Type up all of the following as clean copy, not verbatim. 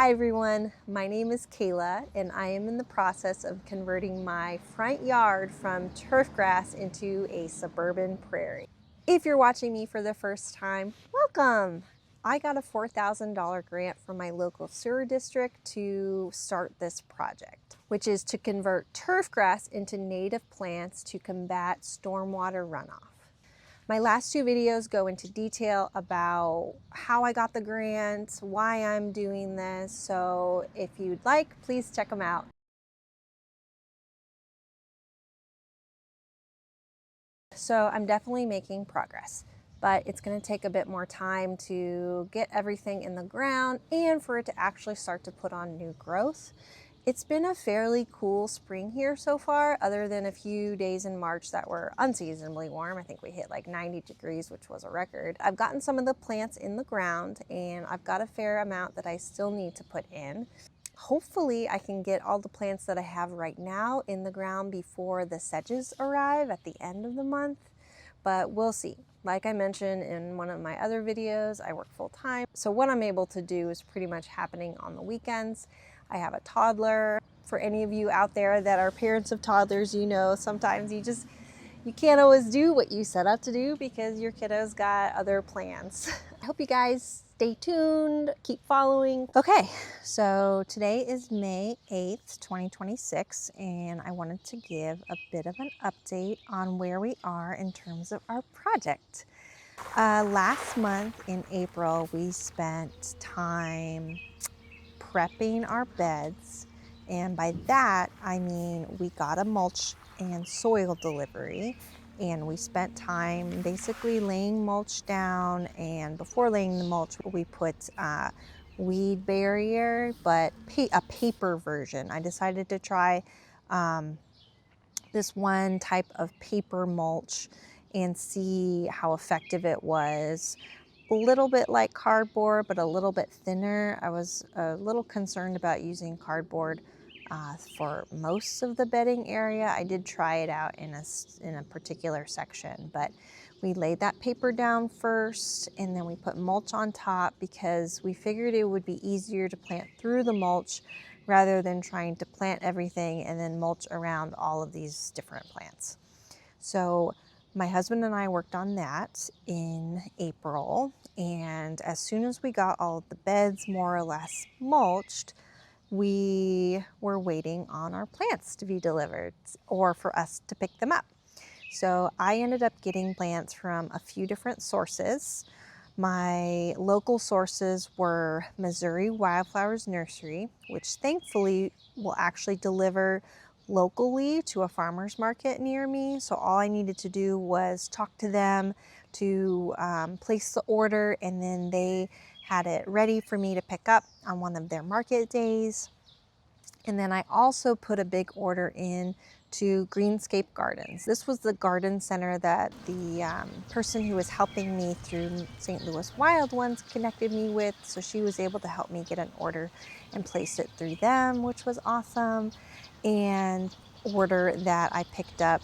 Hi everyone, my name is Kayla and I am in the process of converting my front yard from turf grass into a suburban prairie. If you're watching me for the first time, welcome! I got a $4,000 grant from my local sewer district to start this project, which is to convert turf grass into native plants to combat stormwater runoff. My last two videos go into detail about how I got the grant, why I'm doing this, so if you'd like, please check them out. So I'm definitely making progress, but it's going to take a bit more time to get everything in the ground and for it to actually start to put on new growth. It's been a fairly cool spring here so far, other than a few days in March that were unseasonably warm. I think we hit like 90 degrees, which was a record. I've gotten some of the plants in the ground and I've got a fair amount that I still need to put in. Hopefully I can get all the plants that I have right now in the ground before the sedges arrive at the end of the month, but we'll see. Like I mentioned in one of my other videos, I work full time, so what I'm able to do is pretty much happening on the weekends. I have a toddler. For any of you out there that are parents of toddlers, you know sometimes you can't always do what you set out to do because your kiddo's got other plans. I hope you guys stay tuned, keep following. Okay, so today is May 8th, 2026, and I wanted to give a bit of an update on where we are in terms of our project. Last month in April, we spent time prepping our beds, and by that I mean we got a mulch and soil delivery and we spent time basically laying mulch down, and before laying the mulch we put weed barrier, but a paper version. I decided to try this one type of paper mulch and see how effective it was. A little bit like cardboard, but a little bit thinner. I was a little concerned about using cardboard for most of the bedding area. I did try it out in a particular section, but we laid that paper down first and then we put mulch on top because we figured it would be easier to plant through the mulch rather than trying to plant everything and then mulch around all of these different plants. So my husband and I worked on that in April, and as soon as we got all of the beds more or less mulched, we were waiting on our plants to be delivered or for us to pick them up. So I ended up getting plants from a few different sources. My local sources were Missouri Wildflowers Nursery, which thankfully will actually deliver locally to a farmer's market near me. So all I needed to do was talk to them to place the order, and then they had it ready for me to pick up on one of their market days. And then I also put a big order in to Greenscape Gardens. This was the garden center that the person who was helping me through St. Louis Wild Ones connected me with, so she was able to help me get an order and place it through them, which was awesome. And order that I picked up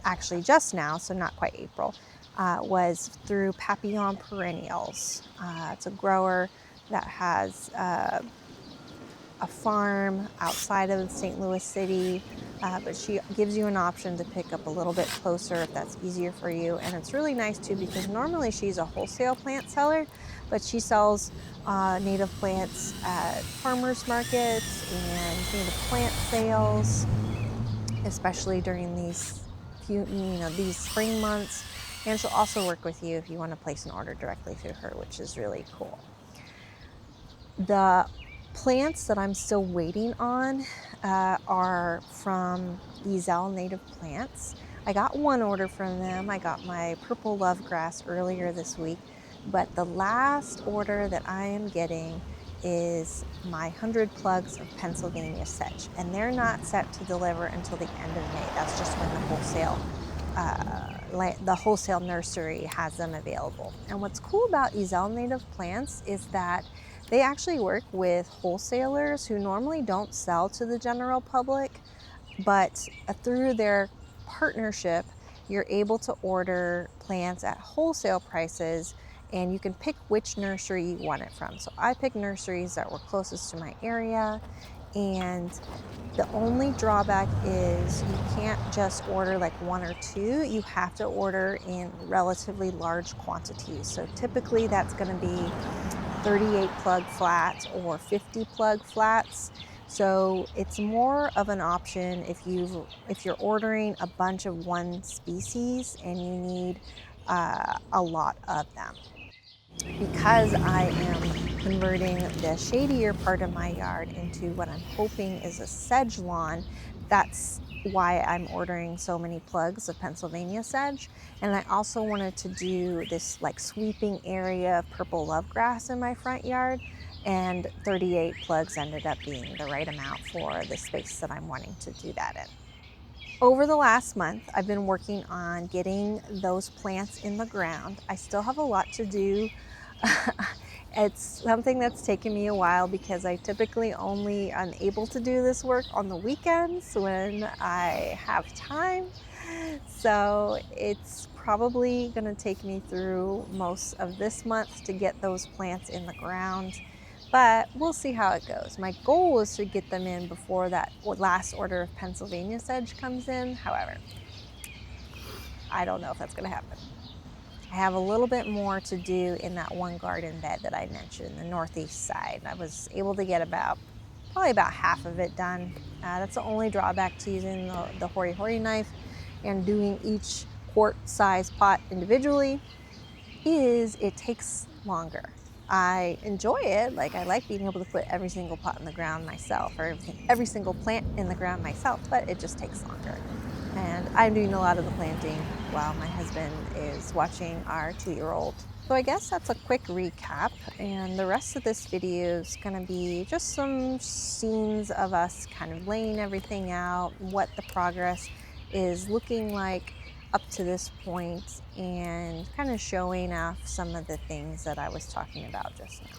actually just now, so not quite April, was through Papillon Perennials. It's a grower that has a farm outside of St. Louis City, but she gives you an option to pick up a little bit closer if that's easier for you. And it's really nice too because normally she's a wholesale plant seller, but she sells native plants at farmers markets and native plant sales, especially during these these spring months. And she'll also work with you if you want to place an order directly through her, which is really cool. The plants that I'm still waiting on are from Ezel Native Plants. I got one order from them. I got my purple love grass earlier this week, but the last order that I am getting is my 100 plugs of Pennsylvania sedge, and they're not set to deliver until the end of May. That's just when the wholesale nursery has them available. And what's cool about Ezel Native Plants is that they actually work with wholesalers who normally don't sell to the general public, but through their partnership, you're able to order plants at wholesale prices and you can pick which nursery you want it from. So I picked nurseries that were closest to my area, and the only drawback is you can't just order like one or two. You have to order in relatively large quantities. So typically that's going to be 38 plug flats or 50 plug flats. So it's more of an option if you're ordering a bunch of one species and you need a lot of them. Because I am converting the shadier part of my yard into what I'm hoping is a sedge lawn, that's why I'm ordering so many plugs of Pennsylvania sedge. And I also wanted to do this like sweeping area of purple lovegrass in my front yard, and 38 plugs ended up being the right amount for the space that I'm wanting to do that in. Over the last month, I've been working on getting those plants in the ground. I still have a lot to do. It's something that's taken me a while because I typically only am able to do this work on the weekends when I have time. So it's probably going to take me through most of this month to get those plants in the ground, but we'll see how it goes. My goal is to get them in before that last order of Pennsylvania sedge comes in. However, I don't know if that's going to happen. I have a little bit more to do in that one garden bed that I mentioned, the northeast side. I was able to get probably about half of it done. That's the only drawback to using the hori knife and doing each quart size pot individually is it takes longer. I enjoy it, like I like being able to put every single pot in the ground myself, or every single plant in the ground myself, but it just takes longer. And I'm doing a lot of the planting while my husband is watching our 2-year-old. So I guess that's a quick recap, and the rest of this video is going to be just some scenes of us kind of laying everything out, what the progress is looking like up to this point, and kind of showing off some of the things that I was talking about just now.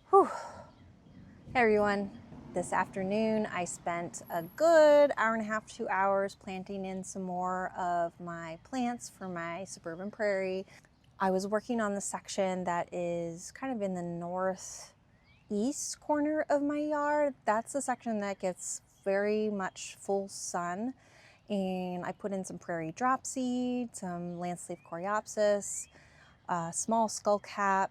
Whew. Hey everyone, this afternoon I spent a good hour and a half, 2 hours planting in some more of my plants for my Suburban Prairie. I was working on the section that is kind of in the northeast corner of my yard. That's the section that gets very much full sun, and I put in some prairie drop seed, some landscape coreopsis, small skullcap,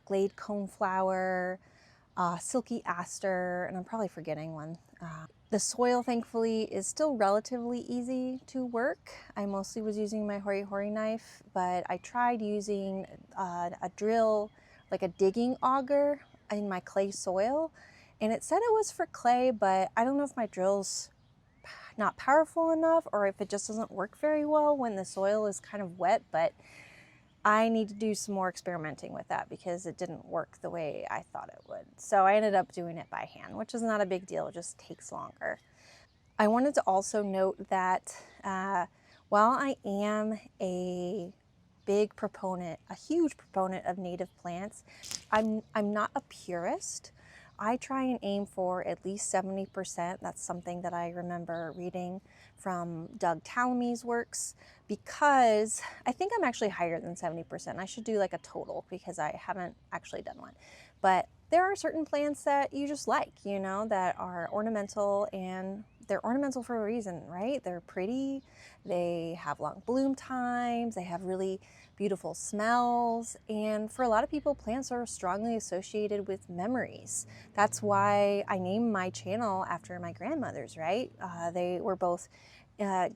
glade coneflower, silky aster, and I'm probably forgetting one. The soil, thankfully, is still relatively easy to work. I mostly was using my hori knife, but I tried using a drill, like a digging auger in my clay soil, and it said it was for clay, but I don't know if my drill's not powerful enough or if it just doesn't work very well when the soil is kind of wet, but I need to do some more experimenting with that because it didn't work the way I thought it would. So I ended up doing it by hand, which is not a big deal, it just takes longer. I wanted to also note that While I am a big proponent, a huge proponent of native plants, I'm not a purist. I try and aim for at least 70%. That's something that I remember reading from Doug Tallamy's works, because I think I'm actually higher than 70%. I should do like a total because I haven't actually done one. But there are certain plants that you just like, you know, that are ornamental, and they're ornamental for a reason, right? They're pretty, they have long bloom times, they have really beautiful smells, and for a lot of people, plants are strongly associated with memories. That's why I named my channel after my grandmothers, right? They were both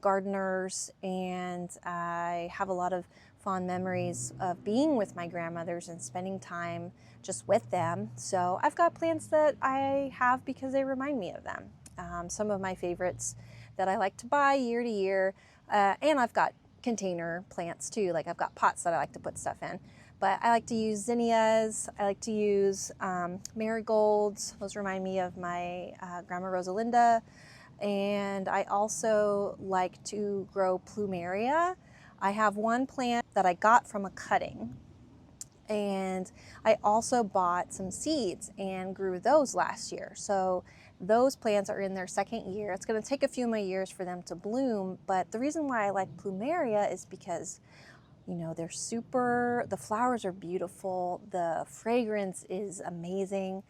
gardeners, and I have a lot of fond memories of being with my grandmothers and spending time just with them. So I've got plants that I have because they remind me of them. Some of my favorites that I like to buy year to year, and I've got container plants too. Like I've got pots that I like to put stuff in. But I like to use zinnias. I like to use marigolds. Those remind me of my Grandma Rosalinda. And I also like to grow plumeria. I have one plant that I got from a cutting, and I also bought some seeds and grew those last year. So those plants are in their second year. It's going to take a few more years for them to bloom, but the reason why I like plumeria is because, you know, the flowers are beautiful, the fragrance is amazing.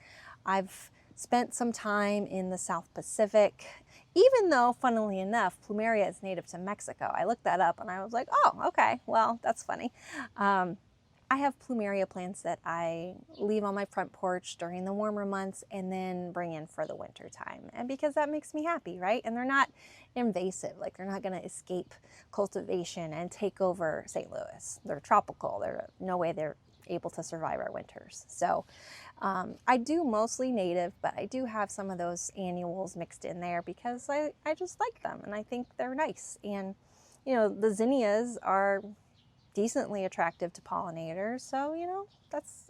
I've spent some time in the South Pacific, even though, funnily enough, plumeria is native to Mexico. I looked that up and I was like, oh, okay, well, that's funny. I have plumeria plants that I leave on my front porch during the warmer months and then bring in for the winter time. And because that makes me happy, right? And they're not invasive, like they're not gonna escape cultivation and take over St. Louis. They're tropical, there's no way they're able to survive our winters. So I do mostly native, but I do have some of those annuals mixed in there because I just like them and I think they're nice. And you know, the zinnias are decently attractive to pollinators, so you know,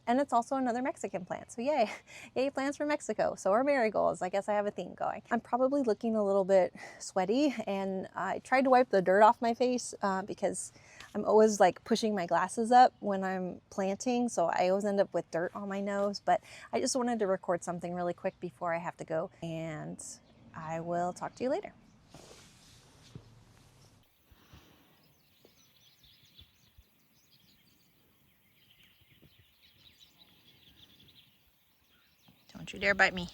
and it's also another Mexican plant, so yay. Yay, plants from Mexico. So are marigolds. I guess I have a theme going. I'm probably looking a little bit sweaty, and I tried to wipe the dirt off my face because I'm always like pushing my glasses up when I'm planting, so I always end up with dirt on my nose. But I just wanted to record something really quick before I have to go, and I will talk to you later. Don't you dare bite me.